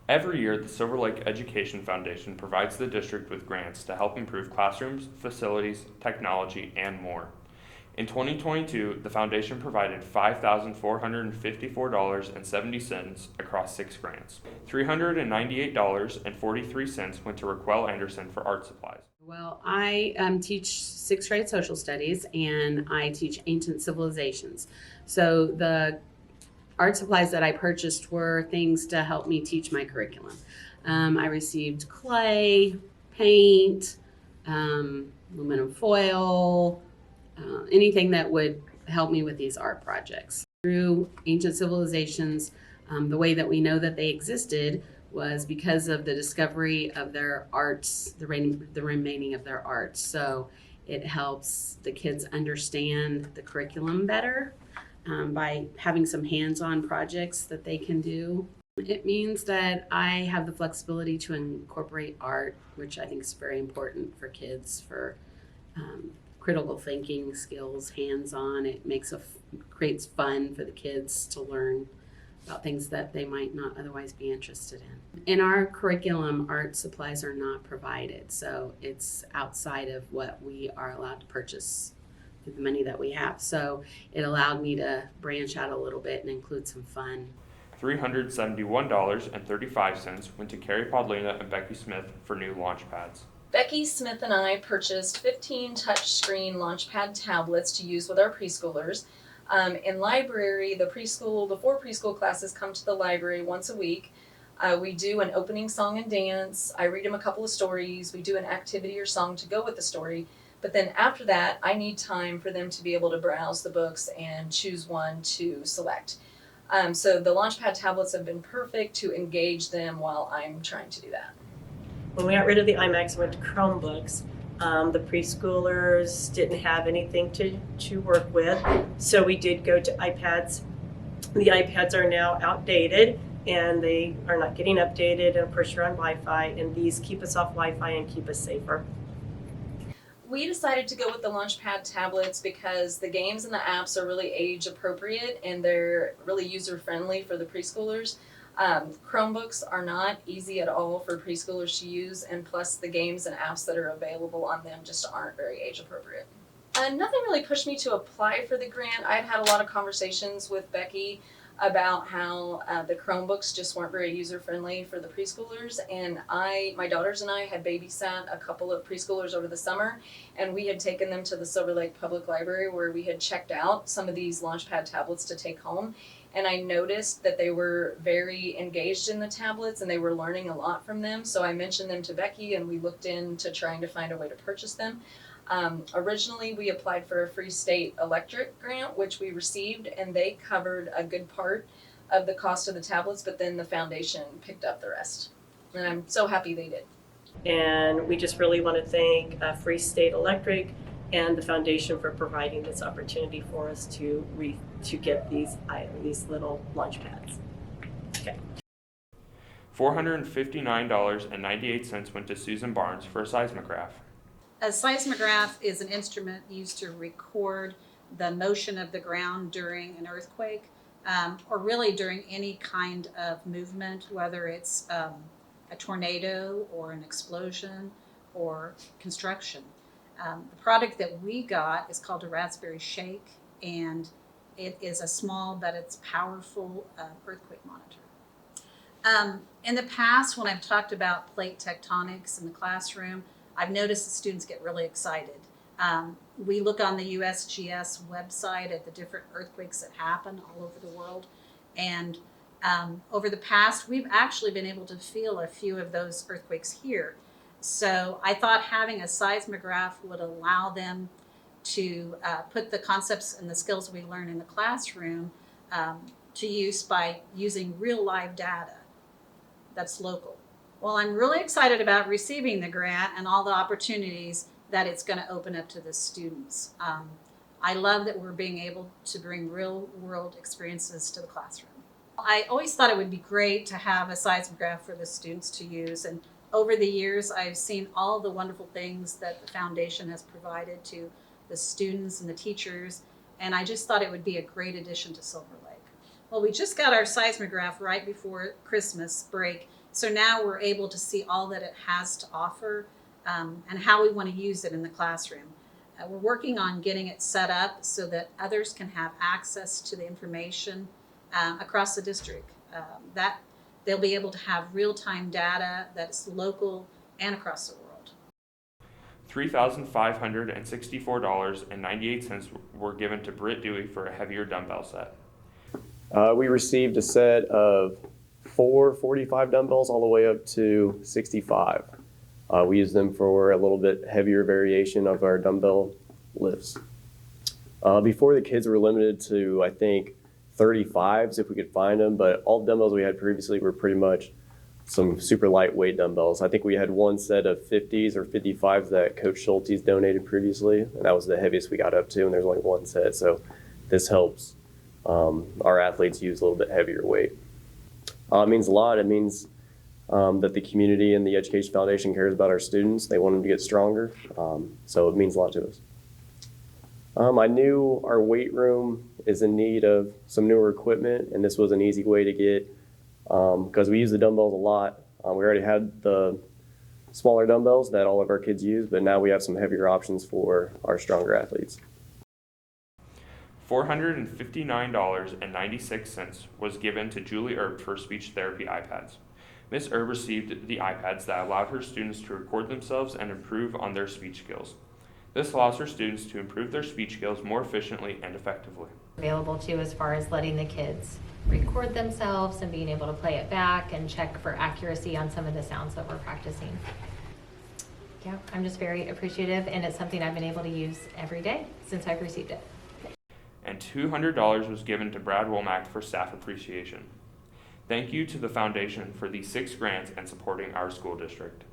Every year, the Silver Lake Education Foundation provides the district with grants to help improve classrooms, facilities, technology, and more. In 2022, the foundation provided $5,454.70 across 6 grants. $398.43 went to Raquel Anderson for art supplies. Well, I teach sixth grade social studies and I teach ancient civilizations. So the art supplies that I purchased were things to help me teach my curriculum. I received clay, paint, aluminum foil, anything that would help me with these art projects. Through ancient civilizations, the way that we know that they existed was because of the discovery of their arts, the remaining of their arts. So it helps the kids understand the curriculum better by having some hands-on projects that they can do. It means that I have the flexibility to incorporate art, which I think is very important for kids for critical thinking skills, hands-on. It creates fun for the kids to learn about things that they might not otherwise be interested in. In our curriculum, art supplies are not provided, so it's outside of what we are allowed to purchase with the money that we have. So it allowed me to branch out a little bit and include some fun. $371.35 went to Carrie Podlina and Becky Smith for new Launchpads. Becky Smith and I purchased 15 touchscreen Launchpad tablets to use with our preschoolers. In library, the 4 preschool classes come to the library once a week. We do an opening song and dance. I read them a couple of stories. We do an activity or song to go with the story. But then after that, I need time for them to be able to browse the books and choose one to select. So the Launchpad tablets have been perfect to engage them while I'm trying to do that. When we got rid of the iMacs and went to Chromebooks, the preschoolers didn't have anything to work with, so we did go to iPads. The iPads are now outdated and they are not getting updated, and of course you're on Wi-Fi, and these keep us off Wi-Fi and keep us safer. We decided to go with the Launchpad tablets because the games and the apps are really age appropriate and they're really user friendly for the preschoolers. Chromebooks are not easy at all for preschoolers to use, and plus the games and apps that are available on them just aren't very age appropriate. Nothing really pushed me to apply for the grant. I'd had a lot of conversations with Becky about how the Chromebooks just weren't very user friendly for the preschoolers, and my daughters and I had babysat a couple of preschoolers over the summer, and we had taken them to the Silver Lake Public Library where we had checked out some of these Launchpad tablets to take home. And I noticed that they were very engaged in the tablets and they were learning a lot from them. So I mentioned them to Becky and we looked into trying to find a way to purchase them. Originally, we applied for a Free State Electric grant, which we received, and they covered a good part of the cost of the tablets, but then the foundation picked up the rest. And I'm so happy they did. And we just really want to thank Free State Electric and the foundation for providing this opportunity for us to get these little launch pads. Okay. $459.98 went to Susan Barnes for a seismograph. A seismograph is an instrument used to record the motion of the ground during an earthquake, or really during any kind of movement, whether it's a tornado or an explosion or construction. The product that we got is called a Raspberry Shake, and it is a small but it's powerful earthquake monitor. In the past, when I've talked about plate tectonics in the classroom, I've noticed the students get really excited. We look on the USGS website at the different earthquakes that happen all over the world, and over the past, we've actually been able to feel a few of those earthquakes here. So I thought having a seismograph would allow them to put the concepts and the skills we learn in the classroom to use by using real live data that's local. Well, I'm really excited about receiving the grant and all the opportunities that it's going to open up to the students. I love that we're being able to bring real world experiences to the classroom. I always thought it would be great to have a seismograph for the students to use, and over the years I've seen all the wonderful things that the foundation has provided to the students and the teachers, and I just thought it would be a great addition to Silver Lake. Well, we just got our seismograph right before Christmas break, so now we're able to see all that it has to offer and how we want to use it in the classroom. We're working on getting it set up so that others can have access to the information across the district. That they'll be able to have real-time data that's local and across the world. $3,564.98 were given to Britt Dewey for a heavier dumbbell set. We received a set of 45 dumbbells all the way up to 65. We use them for a little bit heavier variation of our dumbbell lifts. Before, the kids were limited to, I think, 35s if we could find them, but all the dumbbells we had previously were pretty much some super lightweight dumbbells. I think we had one set of 50s or 55s that Coach Schulte's donated previously, and that was the heaviest we got up to, and there's only one set, so this helps our athletes use a little bit heavier weight. It means a lot. It means that the community and the Education Foundation cares about our students. They want them to get stronger, so it means a lot to us. I knew our weight room is in need of some newer equipment, and this was an easy way to get, because we use the dumbbells a lot. We already had the smaller dumbbells that all of our kids use, but now we have some heavier options for our stronger athletes. $459.96 was given to Julie Erb for speech therapy iPads. Ms. Erb received the iPads that allowed her students to record themselves and improve on their speech skills. This allows her students to improve their speech skills more efficiently and effectively. Available to as far as letting the kids record themselves and being able to play it back and check for accuracy on some of the sounds that we're practicing. Yeah, I'm just very appreciative, and it's something I've been able to use every day since I've received it. And $200 was given to Brad Womack for staff appreciation. Thank you to the foundation for these 6 grants and supporting our school district.